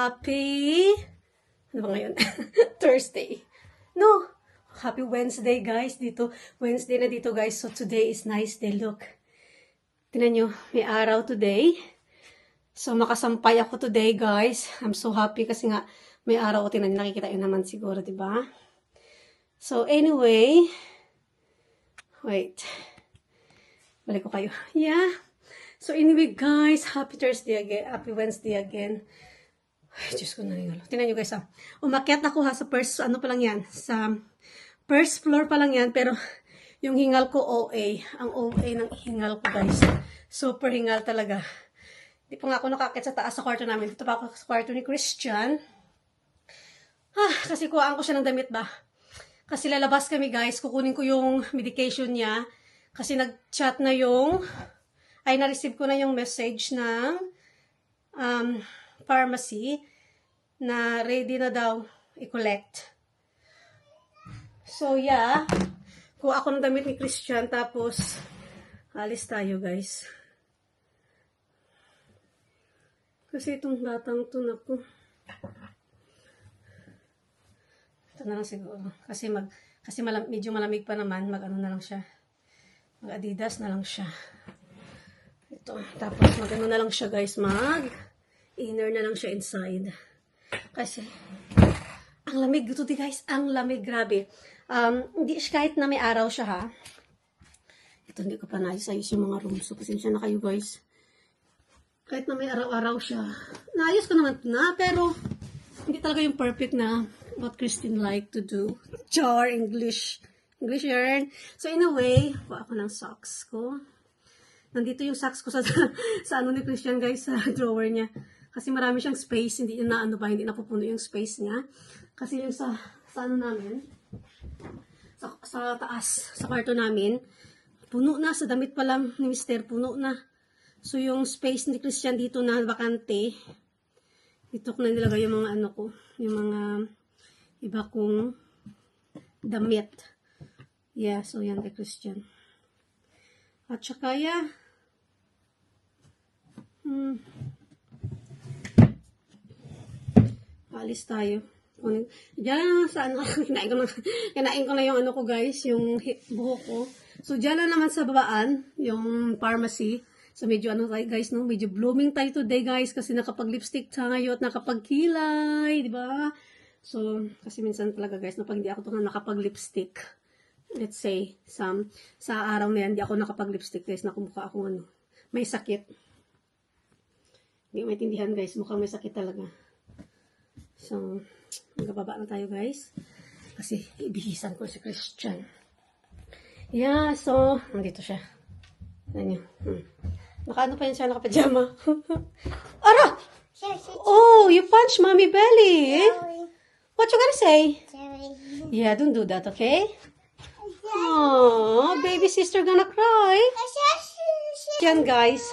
happy, ano ba ngayon? Thursday. No, happy Wednesday guys. Dito, Wednesday na dito guys. So today is nice day. Look. Tingnan nyo, may araw today. So makasampay ako today guys. I'm so happy kasi nga may araw. O tingnan nyo, nakikita yun naman siguro, diba? So anyway, wait. Balik ko kayo. Yeah. So anyway guys, happy Thursday again. Happy Wednesday again. Ay, Diyos ko na rin. Tingnan nyo guys ha. Umakyat ako ha sa first, ano pa lang yan. Sa first floor pa lang yan. Pero yung hingal ko OA. Ang OA ng hingal ko guys. Super hingal talaga. Di pa nga ako nakakit sa taas sa kwarto namin. Dito pa ako sa kwarto ni Christian. Kasi kuhaan ko siya ng damit ba. Kasi lalabas kami guys. Kukunin ko yung medication niya. Kasi nag-chat na yung na-receive ko na yung message ng pharmacy na ready na daw i-collect. So, yeah. Kuha ako ng damit ni Christian. Tapos, alis tayo, guys. Kasi itong batang to na po. Ito na lang siguro. Kasi medyo malamig pa naman. Mag-ano na lang siya. Mag-Adidas na lang siya. Ito. Tapos mag-ano na lang siya guys. Mag-inner na lang siya inside. Kasi ang lamig dito guys. Ang lamig. Grabe. Hindi kahit na may araw siya ha. Ito hindi ko pa naayos yung mga rooms. So pasensya na kayo guys. Kahit na may araw-araw siya. Naayos ko naman na. Pero hindi talaga yung perfect na what Christine like to do. Char English yarn. So anyway, kuha ako ng socks ko. Nandito yung socks ko sa ano ni Christian guys, sa drawer niya. Kasi marami siyang space, hindi napupuno yung space niya. Kasi yung sa ano namin, sa taas, sa kwarto namin, puno na, sa damit pa lang ni Mr. puno na. So yung space ni Christian dito na bakante, dito ko na nilagay yung mga ano ko, yung mga iba kong damit. Yeah, so yan kay Christian. At saka, yeah. Alis tayo. Diyan sa ano, kinain ko na yung ano ko guys, yung buhok ko. So, diyan na naman sa babaan, yung pharmacy. So, medyo ano tayo guys, no? Medyo blooming tayo today guys, kasi nakapag-lipstick tayo at nakapag-kilay, di ba? So, kasi minsan talaga guys, pag hindi ako nakapag-lipstick, let's say, sa araw na yan, hindi ako nakapag-lipstick guys, nakumukha akong ano, may sakit. Hindi maintindihan guys, mukhang may sakit talaga. So, magababa na tayo guys. Kasi, ibihisan ko si Christian. Yeah, so, nandito siya. Ayan nyo. Nakaano pa yan siya, nakapajama. Ara! Oh, you punch mommy belly. What you gonna say? Yeah, don't do that, okay? Oh, baby sister gonna cry. Yan guys.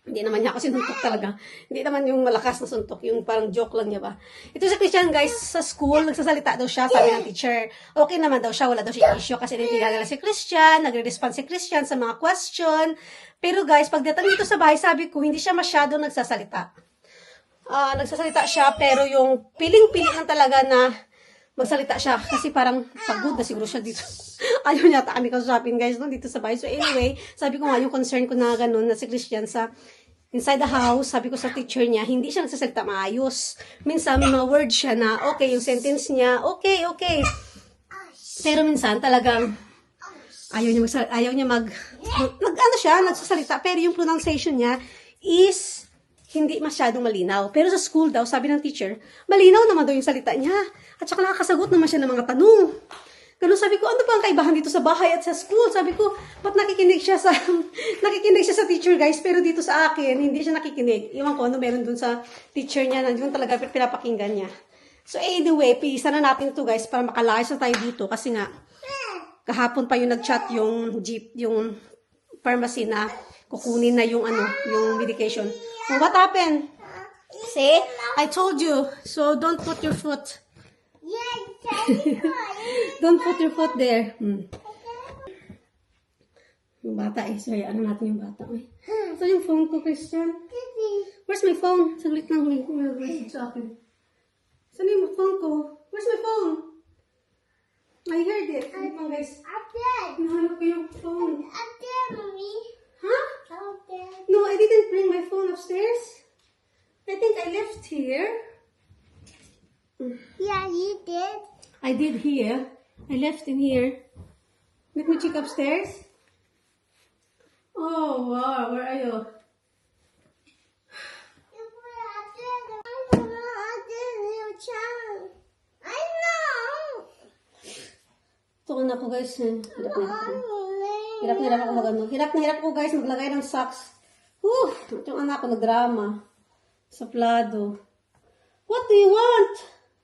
Hindi naman niya ako sinuntok talaga. Hindi naman yung malakas na suntok. Yung parang joke lang niya ba. Ito si Christian guys, sa school, nagsasalita daw siya, sabi ng teacher. Okay naman daw siya, wala daw siya issue kasi nila si Christian, nagre-respond si Christian sa mga question. Pero guys, pagdating dito sa bahay, sabi ko, hindi siya masyado nagsasalita. Nagsasalita siya, pero yung piling-piling lang talaga na magsalita siya. Kasi parang pagod na siguro siya dito. Ayaw niya kami kausapin guys no, dito sa bahay. So anyway, sabi ko nga yung concern ko na ganun na si Christian sa inside the house, sabi ko sa teacher niya, hindi siya nagsasalita maayos. Minsan may mga words siya na okay, yung sentence niya, okay. Pero minsan talagang ayaw niya ano siya, nagsasalita. Pero yung pronunciation niya is hindi masyadong malinaw. Pero sa school daw, sabi ng teacher, malinaw naman daw yung salita niya. At saka nakakasagot naman siya ng mga tanong. Ganun sabi ko, ano pa ang kaibahan dito sa bahay at sa school? Sabi ko, ba't nakikinig siya sa teacher guys, pero dito sa akin, hindi siya nakikinig. Iwan ko, ano meron dun sa teacher niya, nandiyon talaga pinapakinggan niya. So anyway, pisa na natin ito guys, para makalayas na tayo dito. Kasi nga, kahapon pa yung nag-chat yung pharmacy na kukunin na yung medication. So, what happened? See? I told you. So, don't put your foot. Don't put your foot there. Yung bata eh. So, ano natin yung bata. So, yung phone ko, Christian. Where's my phone? Saglit lang, may message sa akin. Saan yung phone ko? Where's my phone? I heard it. Ano guys? Up there. Nahanap ko yung phone. Up there, mommy. Huh? Up there. No, I didn't bring my phone upstairs. I think I left here. Yeah, you did. I did here. I left in here. Let me check upstairs. Oh, wow. Where are you? You put it up there. I don't know. Up there, little child. I know. Ito na ako guys. Hirap na ako. Mommy. Hirap na hirap ako mag-ano. Hirap na hirap ako guys maglagay ng socks. Whew! Yung anak ko nagdrama. Saplado. What do you want?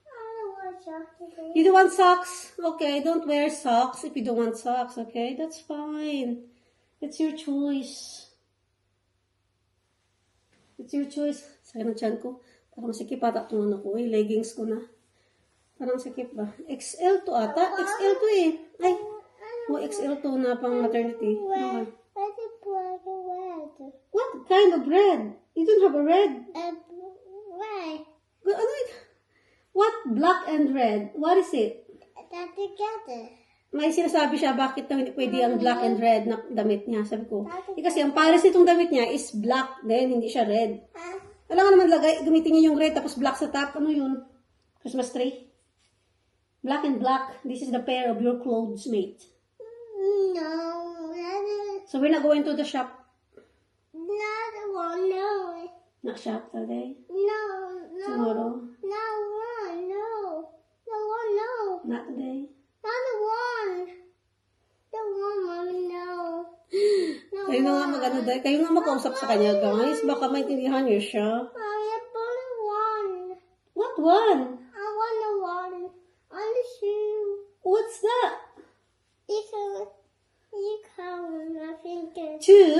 I don't want chocolate. You don't want socks? Okay, don't wear socks if you don't want socks, okay? That's fine. It's your choice. It's your choice. Sakit ng tiyan ko. Parang masikip ata itong ano ko. Leggings ko na. Parang sikip ba? XL to ata. XL to eh. Ay. Oh, XL to na pang maternity. Okay. Where's the black and red? What kind of red? You don't have a red. Red. Ano it? What black and red? What is it? That together. May sinasabi siya bakit daw hindi pwede ang black and red na damit niya. Sabi ko, kasi ang pares nitong damit niya is black din, hindi siya red. Alam nga naman gamitin niya yung red tapos black sa top. Ano yun? Christmas tree? Black and black. This is the pair of your clothes, mate. No, So we're not going to the shop. not one, no. Not shop today. No, no. Tomorrow. Not one, no. The one, no. Not today. Not the one. The one, mommy, no. No Kayo na nga mag-ano dahil. Kayo nga makausap sa kanya, guys. Baka maintindihan niyo siya. Mommy, I want the one. What one? I want the one. On the shoe. What's that? You come, I think it's Two?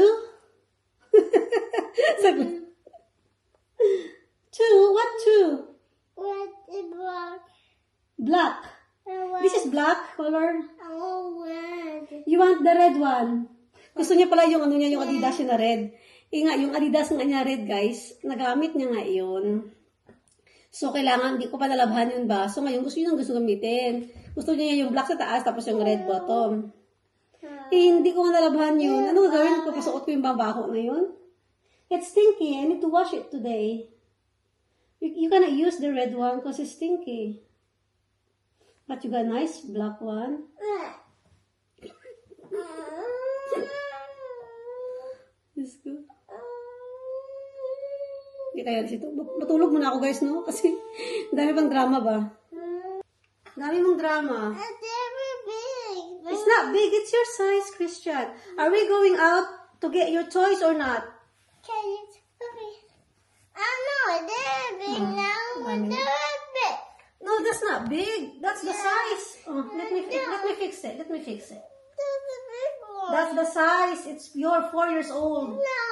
Sabi- Two? What two? red and black. Black. And red. This is black color. Oh, red. You want the red one? Gusto niya pala yung ano niya, yung Adidas niya na red. Nga, yung Adidas nga niya red, guys. Nagamit niya nga yun. So, kailangan, hindi ko pa nalabhan yun ba? So, ngayon, gusto gamitin. Gusto niya yung black sa taas, tapos yung red bottom. Eh, hindi ko nalabhan yun. Ano gagawin ko? Pasuot ko yung babaho na yun? It's stinky. I need to wash it today. You cannot use the red one because it's stinky. But you got a nice black one. Let's go. Hindi kaya dito. Matulog muna ako guys, no? Kasi dami pang drama ba? Dami mong drama. It's very big. It's not big. It's your size, Christian. Are we going out to get your toys or not? Can you tell me? I know they're big now. Mommy. They're big. No, that's not big. That's the size. Oh, let me fix it. Let me fix it. They're the big one. That's the size. It's you're 4 years old. No.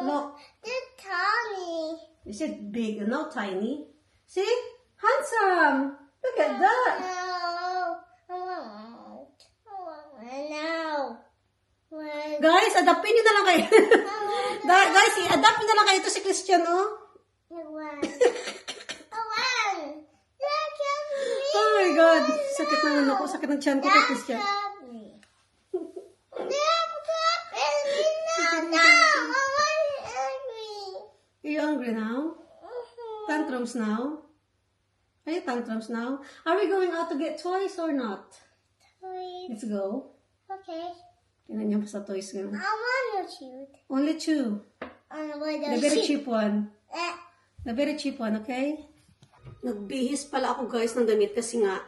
Look. They're tiny. Is it big and not tiny? See? Handsome. Look at that. No. I want. No. When Guys, adapin nyo na lang kayo. Guys, i-adapt nyo na lang kayo ito si Christian, oh. One. Oh my God. Sakit ng ano ko. Sakit ng tiyan ko kay Christian. Are you angry now? Tantrums now? Are you tantrums now? Are we going out to get toys or not? Let's go. Okay. Tingnan niyo pa sa toys ngayon. I want to shoot. Only 2. The very cheap one. The very cheap one, okay? Nagbihis pala ako guys ng damit kasi nga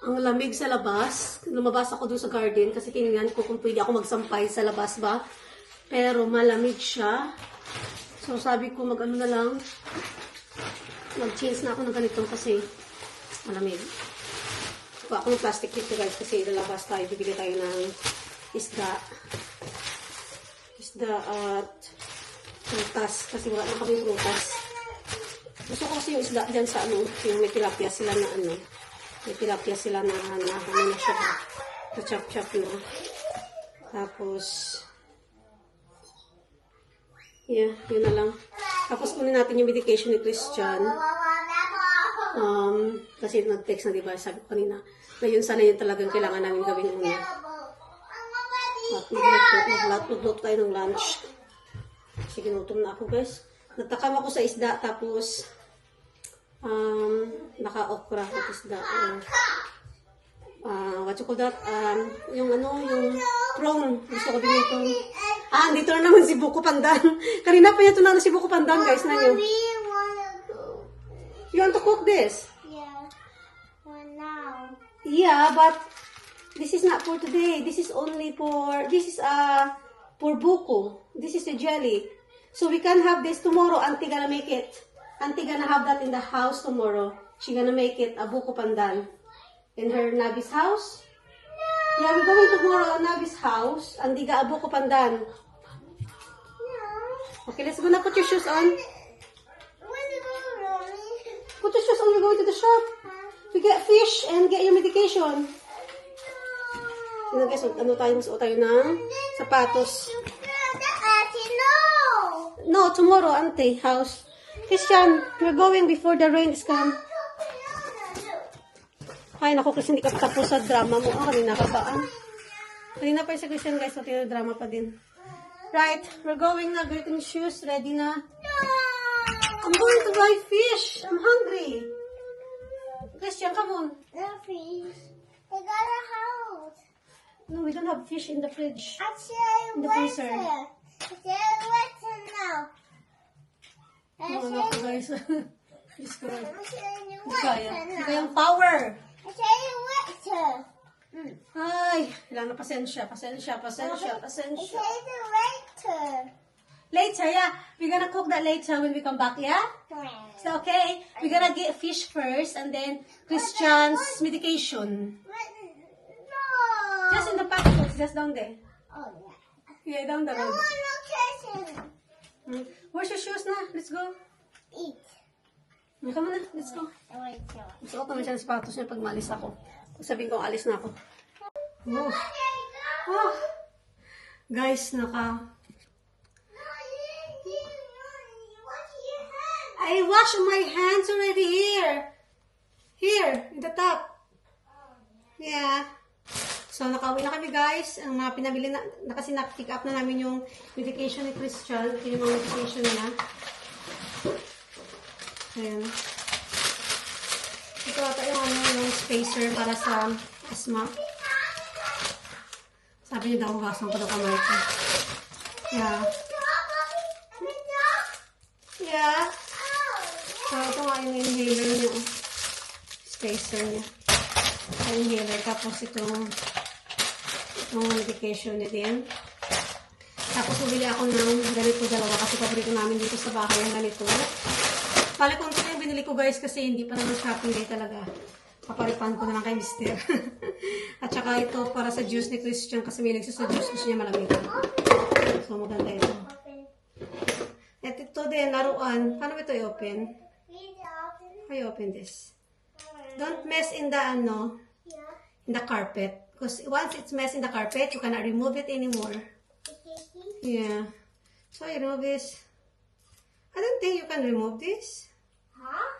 ang lamig sa labas. Lumabas ako dun sa garden kasi kinignan ko kung pwede ako magsampay sa labas ba. Pero malamig siya. So sabi ko mag-ano na lang. Mag-change na ako ng ganito kasi malamig. Kuha ako ng plastic dito guys kasi lalabas tayo. Bibili tayo ng isda. Isda at prutas kasi wala na kami prutas. Gusto ko kasi yung isda dyan sa ano, yung may tilapia sila na ano. May tilapia sila na ano na siya. Na-chop-chop na. Tapos, yeah, yun na lang. Tapos kunin natin yung medication ni Christian. Kasi nag-text na, diba? Sabi ko kanina, ngayon sana yun talagang kailangan namin gawin una. At magluto tayo ng lunch. Kasi ginutom na ako, guys. Natakam ako sa isda, tapos naka-okra at isda. What you call that? Yung prawn. Gusto ko din ito. Dito na naman si Buko Pandan. Kanina pa niya ito na si Buko Pandan, guys, na yun. You want to cook this? Yeah. For now. Yeah, but this is not for today. This is only for, for Buko. This is a jelly. So we can have this tomorrow. Auntie gonna make it. Auntie gonna have that in the house tomorrow. She gonna make it a Buko Pandan. In her Nabi's house? No. Yeah, we're going tomorrow to Nabi's house. Andi ga Buko Pandan. No. Okay, let's go na. Put your shoes on. Where to go, Mommy? Put your shoes on. We're going to the shop. We get fish and get your medication. Ano guys, ano tayo? Masuot tayo ng sapatos. No, tomorrow, Auntie, house. Christian, we're going before the rain is come. Ay, naku, kasi hindi ka tapos sa drama mo. Kanina ka ba? Kanina pa yung sa Christian, guys. So, drama pa din. Right, we're going na. Greeting shoes. Ready na? I'm going to buy fish. I'm hungry. Christian, come on. No fish. I got a house. No, we don't have fish in the fridge. I say In the freezer. water now. Oh, naku, guys. Diyos ko. I'm saying Hindi kaya. water Hindi now. kayang power. I say water. Ay, kailangan na pasensya. Pasensya. I say the water. Later, yeah. We're gonna cook that later when we come back, yeah? So, okay. We're gonna get fish first and then Christian's medication. No. Just in the package, just down there. Oh, Yeah, yeah. down the I road. want location. Where's your shoes na? Let's go. Eat. Come on na, let's go. I want to. Suot naman siya ng sapatos niya pag maalis ako. Sabihin ko, alis na ako. Oh. Oh. Guys, I wash my hands already here. Here, in the top. Yeah. So, nakauwi na kami, guys. Ang mga pinabili na kasi na-pick up na namin yung medication ni Christian. Ito yung mga medication niya. Ayan. Ito ata yung spacer para sa asthma. Sabi niya daw, hugasan ko daw kamay ko. Yeah. Yeah. So, ito nga yung inhaler niya. Spacer niya. Inhaler. Tapos itong medication niya din. Tapos bumili ako ng ganito dalawa kasi paborito namin dito sa bahay yung ganito. Pali kung ito yung binili ko, guys, kasi hindi pa naman shopping day talaga. Paparipan ko na lang kay Mister. At saka ito para sa juice ni Christian kasi may nagsa sa juice. Gusto niya malamig. So, maganda ito. At ito din, laruan. Paano ito i-open? How you open this? Don't mess in the, in the carpet. Because once it's messed in the carpet, you cannot remove it anymore. Yeah. So, I remove this. I don't think you can remove this. Huh?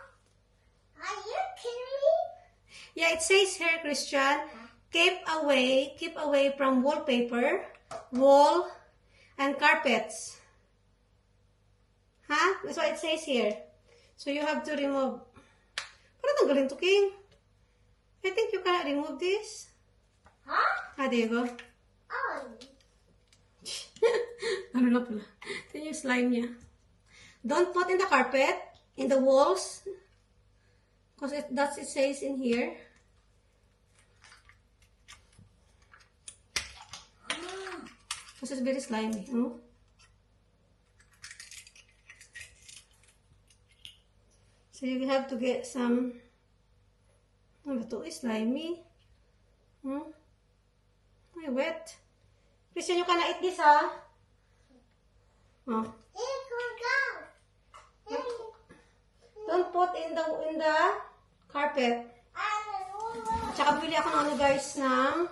Are you kidding me? Yeah, it says here, Christian, keep away from wallpaper, wall, and carpets. Huh? That's what it says here. So you have to remove. Parang tanggalin to, King. I think you cannot remove this. Huh? There you go. Oh. Ano na pala? Ito yung slime niya. Don't put in the carpet, in the walls. Because it says in here. Because it's very slimy. Hmm? So you have to get some. Ano to? Slimy. Hmm? Ay, wet. Christian, you cannot eat this, ha? Oh. Don't put in the carpet. At saka bili ako ng ano, guys, ng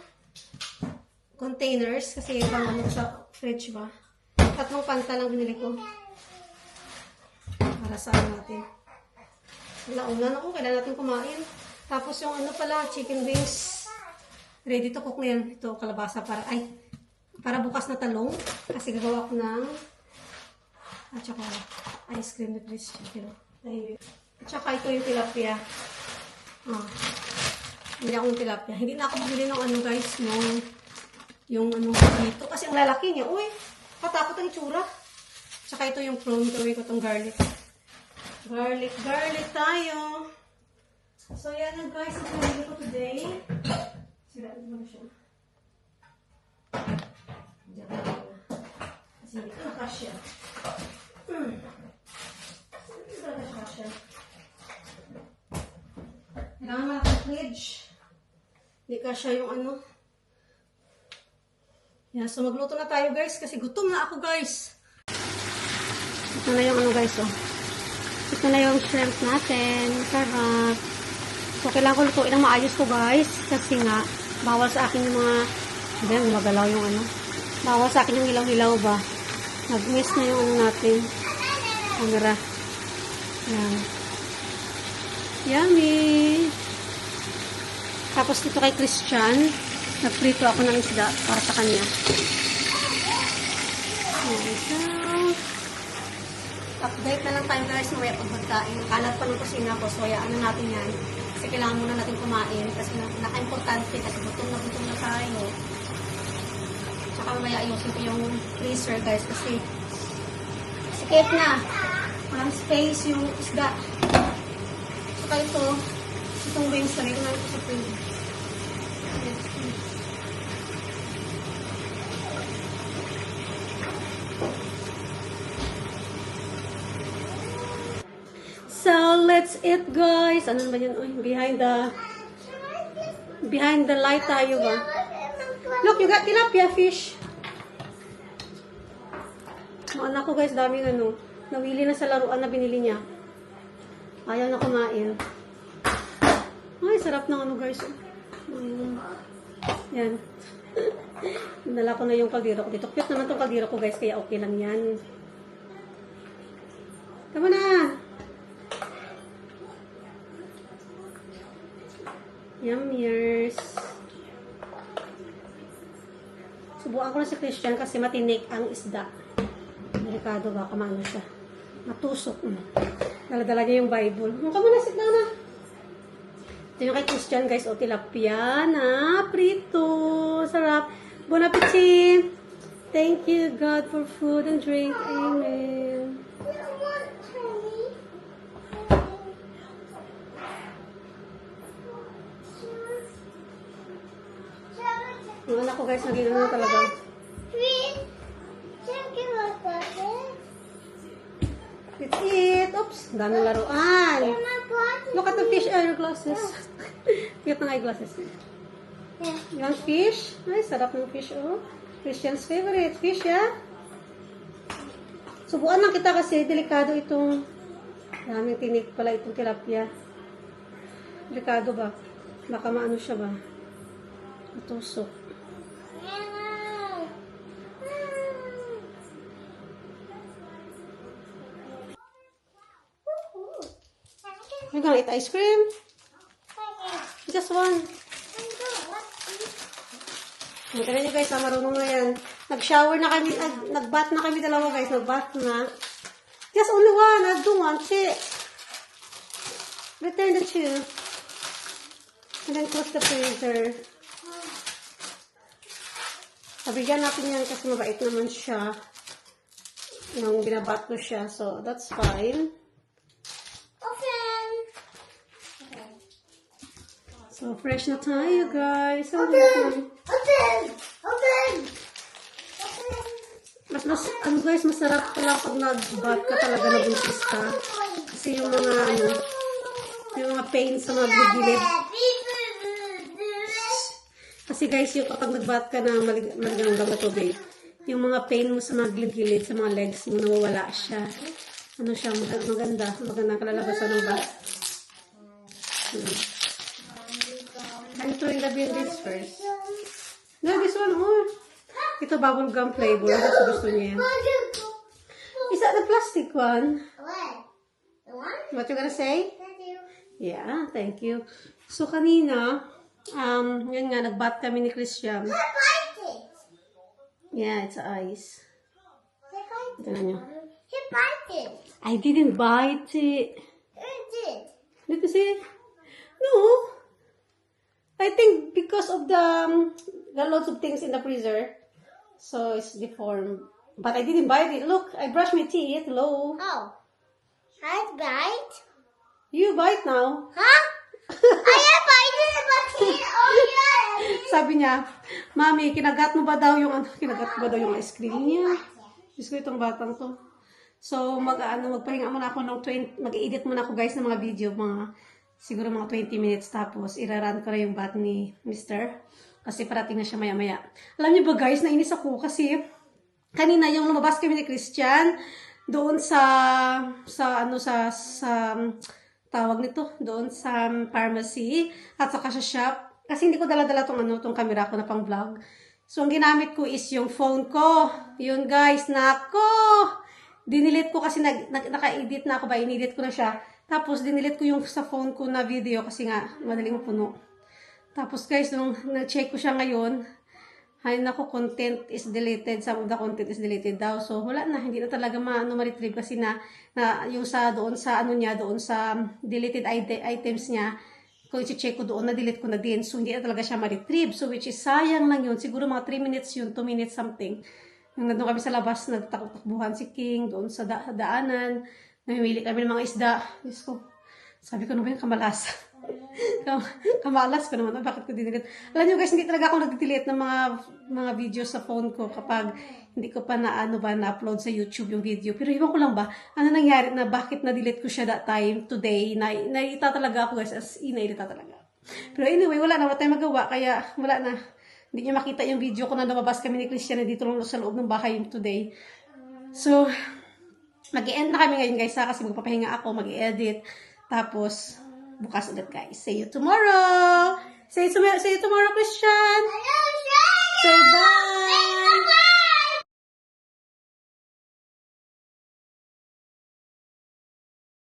containers kasi pang ano sa fridge ba. 3 panta lang binili ko. para sa ano natin. Launan ako, kailangan natin kumain. Tapos yung ano pala, chicken wings. Ready to cook na yan. Ito, kalabasa para bukas na talong. Kasi gagawa ko ng at saka ice cream na Christian. At saka ito yung tilapia. Hindi akong tilapia. Hindi na ako bumili ng ano guys, yung ano dito. Kasi ang lalaki niya. Uy, katakot ang itsura. Tsaka ito yung prawn. Gawin ko itong garlic. Garlic tayo. So yan na guys, ang gawin ko today. Siraan mo na siya. Diyan na. Kasi hindi ko nakasya. Kailangan mo natin fridge. Hindi kasya yung ano. Yan, so magluto na tayo guys kasi gutom na ako guys. Ito na yung ano guys oh. Ito na yung shrimp natin. Sarap. So kailangan ko lutuin ang maayos ko guys kasi nga bawal sa akin yung mga hindi, magalaw yung ano. Bawal sa akin yung hilaw-hilaw ba. Nag-miss na yung ano natin. Camera. Yan. Yummy! Tapos dito kay Christian, nagprito ako ng isda para sa kanya. So, update na lang tayo guys mamaya pag magkain. Kalat pa ng kusina ko, so hayaan na natin yan. Kasi kailangan muna natin kumain kasi naka-importante kasi gutom na tayo. Tsaka mamaya ayusin ko yung freezer guys kasi sikip na. Walang space yung isda. Saka itong wings na rin na ito sa fridge. So, let's eat guys. Ano ba yun? Uy, behind the light tayo ba? Look, you got tilapia fish. Ang anak ko guys, daming ano. Nawili na sa laruan na binili niya. Ayaw na kumain. Ay, sarap ng ano guys. Yan. Nala ko na yung kaldero ko dito. Cute naman itong kaldero ko guys, kaya okay lang yan. Tama na! Yummers! Subukan ko na si Christian kasi matinik ang isda. Delikado baka maano siya. Matusok. Dala-dala niya yung Bible. Come on, sit down na. Ito yung kay Christian guys. O, tilapia na prito. Sarap. Bon appetit. Thank you God for food and drink. Amen. Yung anak ko guys, naging ano talaga. Let's eat. Oops, daming laruan. Look at the fish. Your glasses. Cute na eyeglasses. You want fish? Ay, sarap ng fish, oh. Christian's favorite fish, ya. Subukan lang kita kasi delikado itong daming tinik pala itong tilapia. Delikado ba? Baka maano siya ba? Matusok. You're gonna eat ice cream? Just one. Magkala nyo guys, marunong na yan. Nag-shower na kami, nag-bath na kami dalawa guys, nag-bath na. Just only one, I don't want it. Return the two. And then close the freezer. Pabigyan natin yan kasi mabait naman siya. Nung binabat ko siya, so that's fine. So, fresh na tayo, guys. Ano guys, masarap pala pag nag-bath ka talaga, nabuntis ka. Kasi yung mga, yung mga pain sa mga gilid. Kasi guys, yung kapag nag-bath ka na maligang na tubig, yung mga pain mo sa mga gilid, sa mga legs mo, nawawala siya. Ano siya, maganda kalalabasan ng bath. I'm throwing the this first. No, this one more. Ito bubblegum flavor. Gusto niya yan. Is that the plastic one? What you gonna say? Thank you. Yeah, thank you. So, kanina, yun nga, nag-bath kami ni Christian. I bite it. Yeah, it's ice. He bite it. Tignan nyo. He bite it. I didn't bite it. He did. Did you see? No. I think because of there are lots of things in the freezer. So, it's deformed. But I didn't bite it. Look, I brushed my teeth. Hello. Oh. I bite? You bite now. Huh? I have bite it, but he, oh yeah. Sabi niya, Mami, kinagat mo ba daw yung ice cream niya? Diyos ko itong batang to. So, magpahinga muna ako mag-edit muna ako guys ng mga video, siguro mga 20 minutes, tapos iraran ko na yung bath ni Mr. Kasi parating na siya maya-maya. Alam niyo ba guys, nainis ako kasi kanina yung lumabas kami ni Christian doon sa tawag nito, doon sa pharmacy at saka sa shop. Kasi hindi ko dala-dala tong camera ko na pang vlog. So, ang ginamit ko is yung phone ko. Yun guys, nako! Dinilit ko kasi naka-edit na ako ba, inedit ko na siya. Tapos, dinilit ko yung sa phone ko na video kasi nga, madaling mapuno. Tapos guys, nung na-check ko siya ngayon, ay nako, content is deleted. Some of the content is deleted daw. So, wala na. Hindi na talaga ma-retrieve kasi na yung doon sa deleted items niya, kung i-check ko doon, na-delete ko na din. So, hindi na talaga siya ma-retrieve. So, which is sayang lang yun. Siguro mga 3 minutes yun, 2 minutes something. Nung nandun kami sa labas, nagtakbuhan si King, doon sa daanan. Namimili kami ng mga isda. Diyos ko. Sabi ko, ano ba yung kamalas? Kamalas ko naman. Bakit ko dinilit? Alam nyo guys, hindi talaga ako nag-delete ng mga videos sa phone ko kapag hindi ko pa na-upload sa YouTube yung video. Pero iwan ko lang ba, ano nangyari na bakit na-delete ko siya that time, today, nailita talaga ako guys, as in, nailita talaga. Pero anyway, wala tayong magawa, kaya wala na. Hindi niyo makita yung video ko na lumabas kami ni Christian na dito lang sa loob ng bahay yung today. So, mag-i-end na kami ngayon guys ha, kasi magpapahinga ako, mag-i-edit. Tapos, bukas ulit guys. See you tomorrow! See you tomorrow, Christian!